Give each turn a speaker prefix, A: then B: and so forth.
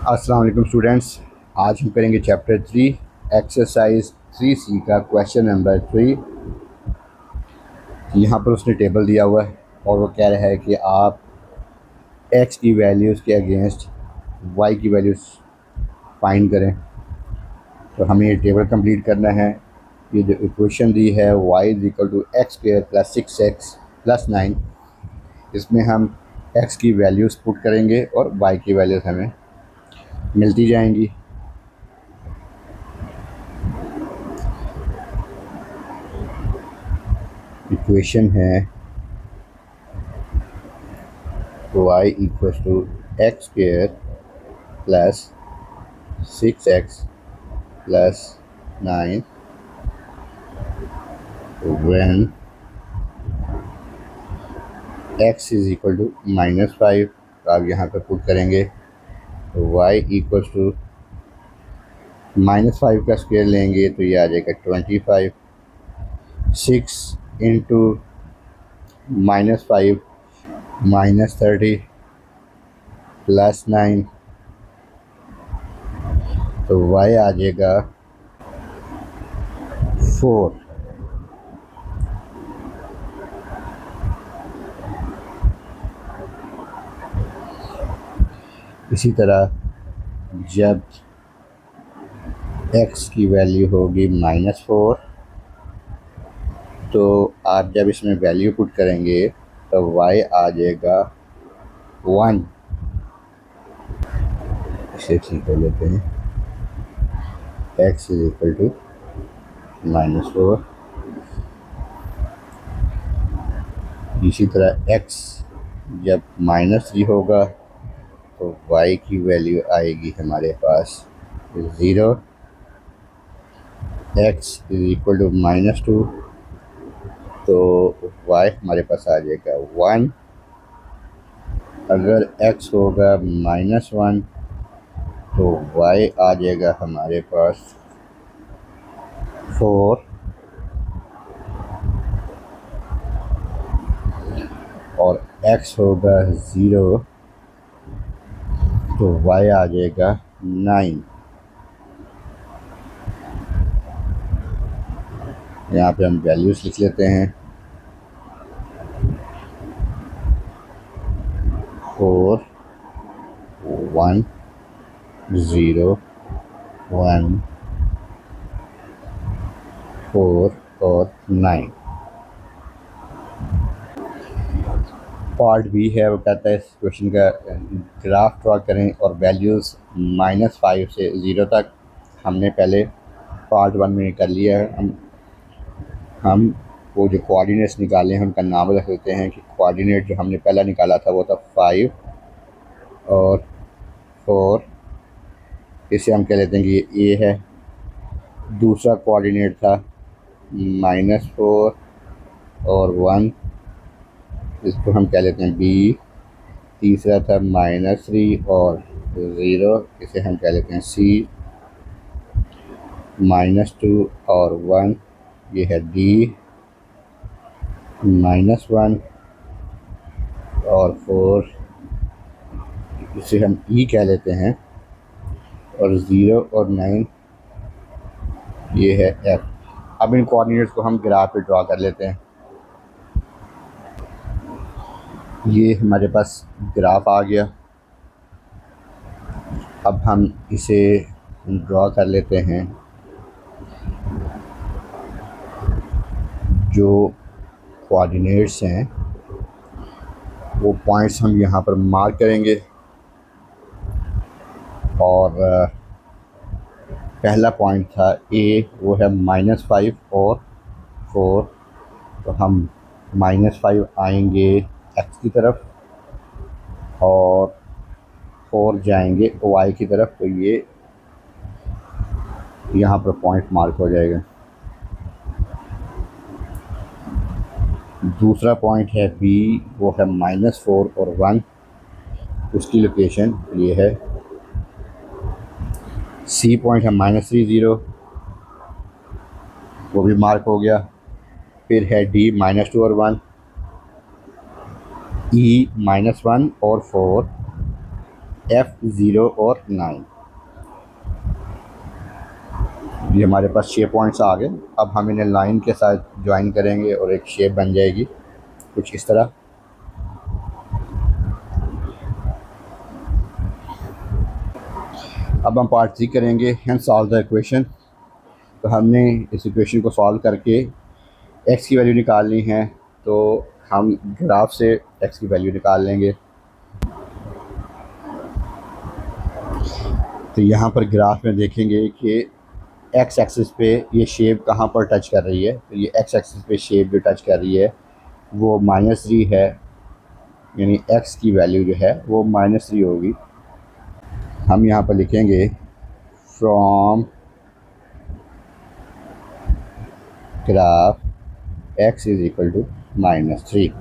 A: अस्सलाम वालेकुम स्टूडेंट्स। आज हम करेंगे चैप्टर 3 एक्सरसाइज 3C का क्वेश्चन नंबर 3। यहाँ पर उसने टेबल दिया हुआ है और वो कह रहा है कि आप x की वैल्यूज़ के अगेंस्ट y की वैल्यूज़ फाइंड करें। तो हमें ये टेबल कंप्लीट करना है। ये जो इक्वेशन दी है y = x² + 6x + 9, इसमें हम x की वैल्यूज़ पुट करेंगे और y की वैल्यूज़ हमें मिलती जाएंगी। इक्वेशन है y = x² + 6x + 9 when x = -5। तो आप यहाँ पर पुट करेंगे तो y = -5 का स्क्वायर लेंगे तो ये आ जाएगा 25। 6 इंटू -5 -30 + 9, तो y आ जाएगा 4। इसी तरह जब x की वैल्यू होगी -4, तो आप जब इसमें वैल्यू पुट करेंगे तो y आ जाएगा 1। इसे ठीक कर लेते हैं। x = -4। इसी तरह x जब -3 होगा तो y की वैल्यू आएगी हमारे पास 0। x = -2, तो y हमारे पास आ जाएगा 1। अगर x होगा -1 तो y आ जाएगा हमारे पास 4। और x होगा 0 तो y आ जाएगा 9। यहाँ पे हम वैल्यूज़ लिख लेते हैं। 4 1 0 1 4 और 9। पार्ट बी है, वो कहता है इस क्वेश्चन का ग्राफ ड्रा करें और वैल्यूज़ -5 से 0 तक। हमने पहले पार्ट 1 में कर लिया है। हम वो जो कोऑर्डिनेट्स निकाले हैं उनका नाम रख देते हैं कि कोऑर्डिनेट जो हमने पहला निकाला था वो था 5 और 4। इसे हम कह लेते हैं कि ये A है। दूसरा कोऑर्डिनेट था -4 और 1, इसको हम कह लेते हैं B। तीसरा था -3 और 0, इसे हम कह लेते हैं C। -2 और 1, ये है D। -1 और 4, इसे हम E कह लेते हैं। और 0 और 9, ये है F। अब इन कोऑर्डिनेट्स को हम ग्राफ पे ड्रा कर लेते हैं। ये हमारे पास ग्राफ आ गया। अब हम इसे ड्रा कर लेते हैं। जो कोऑर्डिनेट्स हैं वो पॉइंट्स हम यहाँ पर मार्क करेंगे। और पहला पॉइंट था A, वो है -5 और 4, तो हम -5 आएंगे x की तरफ और 4 जाएंगे y की तरफ, तो ये यहाँ पर पॉइंट मार्क हो जाएगा। दूसरा पॉइंट है B, वो है -4 और 1, उसकी लोकेशन ये है। C पॉइंट है -3 0, वो भी मार्क हो गया। फिर है D -2 और 1, E -1 और 4, F0 और 9। ये हमारे पास 6 पॉइंट्स आ गए। अब हम इन्हें लाइन के साथ ज्वाइन करेंगे और एक शेप बन जाएगी कुछ इस तरह। अब हम पार्ट 3 करेंगे, हम सॉल्व द इक्वेशन। तो हमने इस इक्वेशन को सॉल्व करके एक्स की वैल्यू निकालनी है, तो हम ग्राफ से एक्स की वैल्यू निकाल लेंगे। तो यहाँ पर ग्राफ में देखेंगे कि एक्स एक्सिस पे ये शेप कहाँ पर टच कर रही है। तो ये एक्स एक्सिस पे शेप जो टच कर रही है वो -3 है, यानी एक्स की वैल्यू जो है वो -3 होगी। हम यहाँ पर लिखेंगे from graph x is equal to -3।